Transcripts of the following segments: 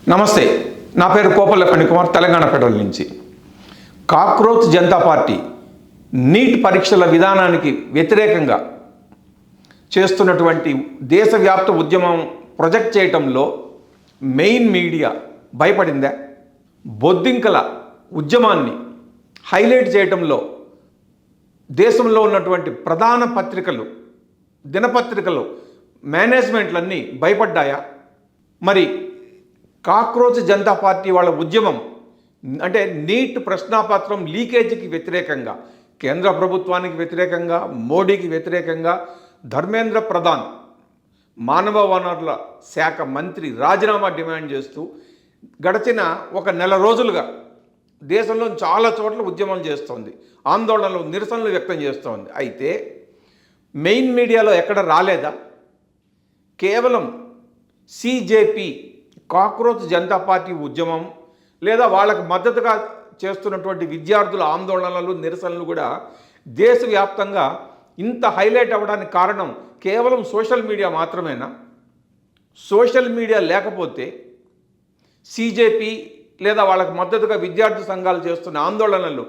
నమస్తే, నా పేరు కోపల్ల ఫణికుమార్, తెలంగాణ ఫెడరల్ నుంచి. కాక్రోచ్ జనతా పార్టీ నీట్ పరీక్షల విధానానికి వ్యతిరేకంగా చేస్తున్నటువంటి దేశవ్యాప్త ఉద్యమం ప్రొజెక్ట్ చేయటంలో మెయిన్ మీడియా భయపడిందా? బొద్దింకల ఉద్యమాన్ని హైలైట్ చేయటంలో దేశంలో ఉన్నటువంటి ప్రధాన పత్రికలు, దినపత్రికలు, మేనేజ్మెంట్లన్నీ భయపడ్డాయా? మరి కాక్రోచ్ జనతా పార్టీ వాళ్ళ ఉద్యమం అంటే నీట్ ప్రశ్నాపత్రం లీకేజీకి వ్యతిరేకంగా, కేంద్ర ప్రభుత్వానికి వ్యతిరేకంగా, మోడీకి వ్యతిరేకంగా ధర్మేంద్ర ప్రధాన్ మానవ వనరుల శాఖ మంత్రి రాజీనామా డిమాండ్ చేస్తూ గడిచిన ఒక నెల రోజులుగా దేశంలో చాలా చోట్ల ఉద్యమం చేస్తోంది, ఆందోళనలు, నిరసనలు వ్యక్తం చేస్తోంది. అయితే మెయిన్ మీడియాలో ఎక్కడ రాలేదా? కేవలం సిజేపి, కాక్రోచ్ జనతా పార్టీ ఉద్యమం లేదా వాళ్ళకు మద్దతుగా చేస్తున్నటువంటి విద్యార్థుల ఆందోళనలు, నిరసనలు కూడా దేశవ్యాప్తంగా ఇంత హైలైట్ అవ్వడానికి కారణం కేవలం సోషల్ మీడియా మాత్రమేనా? సోషల్ మీడియా లేకపోతే సిజేపి లేదా వాళ్ళకు మద్దతుగా విద్యార్థి సంఘాలు చేస్తున్న ఆందోళనలు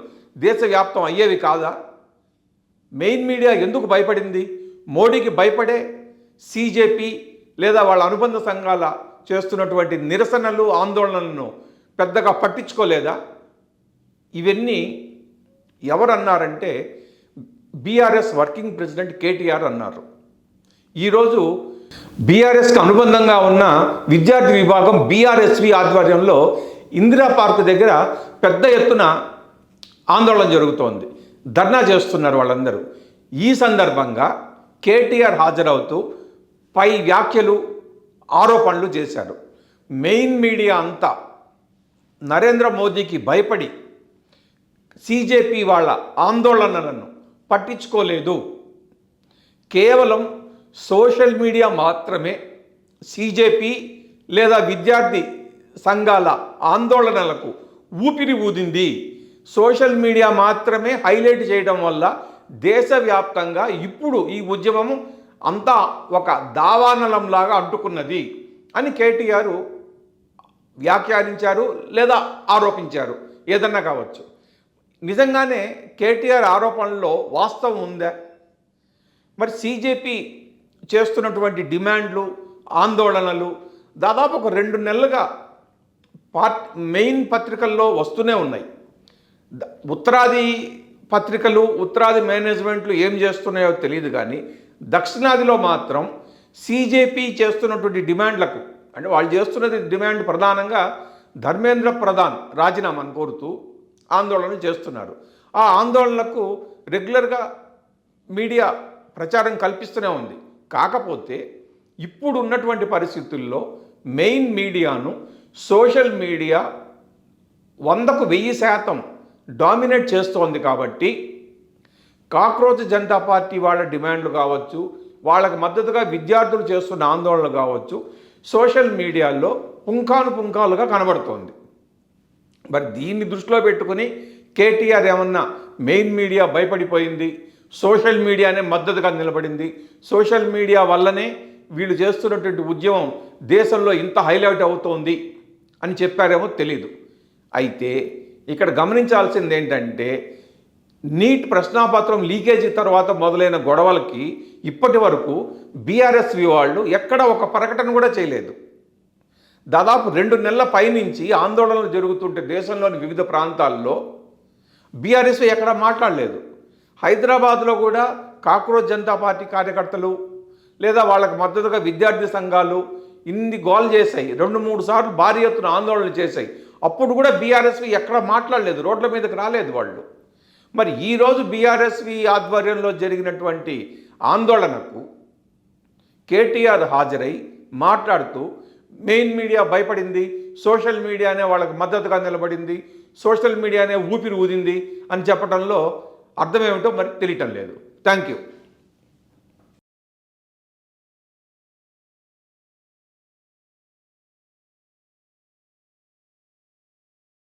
దేశవ్యాప్తం అయ్యేవి కాదా? మెయిన్ మీడియా ఎందుకు భయపడింది? మోడీకి భయపడే సిజేపి లేదా వాళ్ళ అనుబంధ సంఘాల చేస్తున్నటువంటి నిరసనలు, ఆందోళనలను పెద్దగా పట్టించుకోలేదా? ఇవన్నీ ఎవరన్నారంటే బీఆర్ఎస్ వర్కింగ్ ప్రెసిడెంట్ కేటీఆర్ అన్నారు. ఈరోజు బీఆర్ఎస్కి అనుబంధంగా ఉన్న విద్యార్థి విభాగం బీఆర్ఎస్వి ఆధ్వర్యంలో ఇందిరా పార్క్ దగ్గర పెద్ద ఎత్తున ఆందోళన జరుగుతోంది, ధర్నా చేస్తున్నారు వాళ్ళందరూ. ఈ సందర్భంగా కేటీఆర్ హాజరవుతూ పై వ్యాఖ్యలు, ఆరోపణలు చేశారు. మెయిన్ మీడియా అంతా నరేంద్ర మోదీకి భయపడి సిజేపి వాళ్ళ ఆందోళనలను పట్టించుకోలేదు. కేవలం సోషల్ మీడియా మాత్రమే సిజేపి లేదా విద్యార్థి సంఘాల ఆందోళనలకు ఊపిరి ఊదింది. సోషల్ మీడియా మాత్రమే హైలైట్ చేయడం వల్ల దేశవ్యాప్తంగా ఇప్పుడు ఈ ఉద్యమం అంతా ఒక దావానలంలాగా అంటుకున్నది అని కేటీఆర్ వ్యాఖ్యానించారు లేదా ఆరోపించారు, ఏదన్నా కావచ్చు. నిజంగానే కేటీఆర్ ఆరోపణలో వాస్తవం ఉందా? మరి సిజేపి చేస్తున్నటువంటి డిమాండ్లు, ఆందోళనలు దాదాపు ఒక 2 నెలలుగా మెయిన్ పత్రికల్లో వస్తూనే ఉన్నాయి. ఉత్తరాది పత్రికలు, ఉత్తరాది మేనేజ్మెంట్లు ఏం చేస్తున్నాయో తెలియదు, కానీ దక్షిణాదిలో మాత్రం సిజేపి చేస్తున్నటువంటి డిమాండ్లకు, అంటే వాళ్ళు చేస్తున్నది డిమాండ్ ప్రధానంగా ధర్మేంద్ర ప్రధాన్ రాజీనామాను కోరుతూ ఆందోళన చేస్తున్నారు. ఆ ఆందోళనలకు రెగ్యులర్గా మీడియా ప్రచారం కల్పిస్తూనే ఉంది. కాకపోతే ఇప్పుడు ఉన్నటువంటి పరిస్థితుల్లో మెయిన్ మీడియాను సోషల్ మీడియా 100కు 1000% డామినేట్ చేస్తోంది. కాబట్టి కాక్రోచ్ జనతా పార్టీ వాళ్ళ డిమాండ్లు కావచ్చు, వాళ్ళకు మద్దతుగా విద్యార్థులు చేస్తున్న ఆందోళనలు కావచ్చు, సోషల్ మీడియాలో పుంఖానుపుంఖాలుగా కనబడుతోంది. మరి దీన్ని దృష్టిలో పెట్టుకుని కేటీఆర్ ఏమన్నా మెయిన్ మీడియా భయపడిపోయింది, సోషల్ మీడియానే మద్దతుగా నిలబడింది, సోషల్ మీడియా వల్లనే వీళ్ళు చేస్తున్నటువంటి ఉద్యమం దేశంలో ఇంత హైలైట్ అవుతోంది అని చెప్పారేమో తెలీదు. అయితే ఇక్కడ గమనించాల్సింది ఏంటంటే నీట్ ప్రశ్నాపత్రం లీకేజీ తర్వాత మొదలైన గొడవలకి ఇప్పటి వరకు బీఆర్ఎస్వి వాళ్ళు ఎక్కడ ఒక ప్రకటన కూడా చేయలేదు. దాదాపు 2 నెలల పైనుంచి ఆందోళనలు జరుగుతుంటే దేశంలోని వివిధ ప్రాంతాల్లో బీఆర్ఎస్ ఎక్కడ మాట్లాడలేదు. హైదరాబాద్లో కూడా కాక్రోచ్ జనతా పార్టీ కార్యకర్తలు లేదా వాళ్ళకు మద్దతుగా విద్యార్థి సంఘాలు ఇన్ని గోల్ చేశాయి, 2-3 సార్లు భారీ ఎత్తున ఆందోళనలు చేశాయి. అప్పుడు కూడా బీఆర్ఎస్వి ఎక్కడ మాట్లాడలేదు, రోడ్ల మీదకి రాలేదు వాళ్ళు. మరి ఈరోజు బీఆర్ఎస్వి ఆధ్వర్యంలో జరిగినటువంటి ఆందోళనకు కేటీఆర్ హాజరై మాట్లాడుతూ మెయిన్ మీడియా భయపడింది, సోషల్ మీడియానే వాళ్ళకు మద్దతుగా నిలబడింది, సోషల్ మీడియానే ఊపిరి ఊదింది అని చెప్పడంలో అర్థమేమిటో మరి తెలియటం లేదు. Thank you.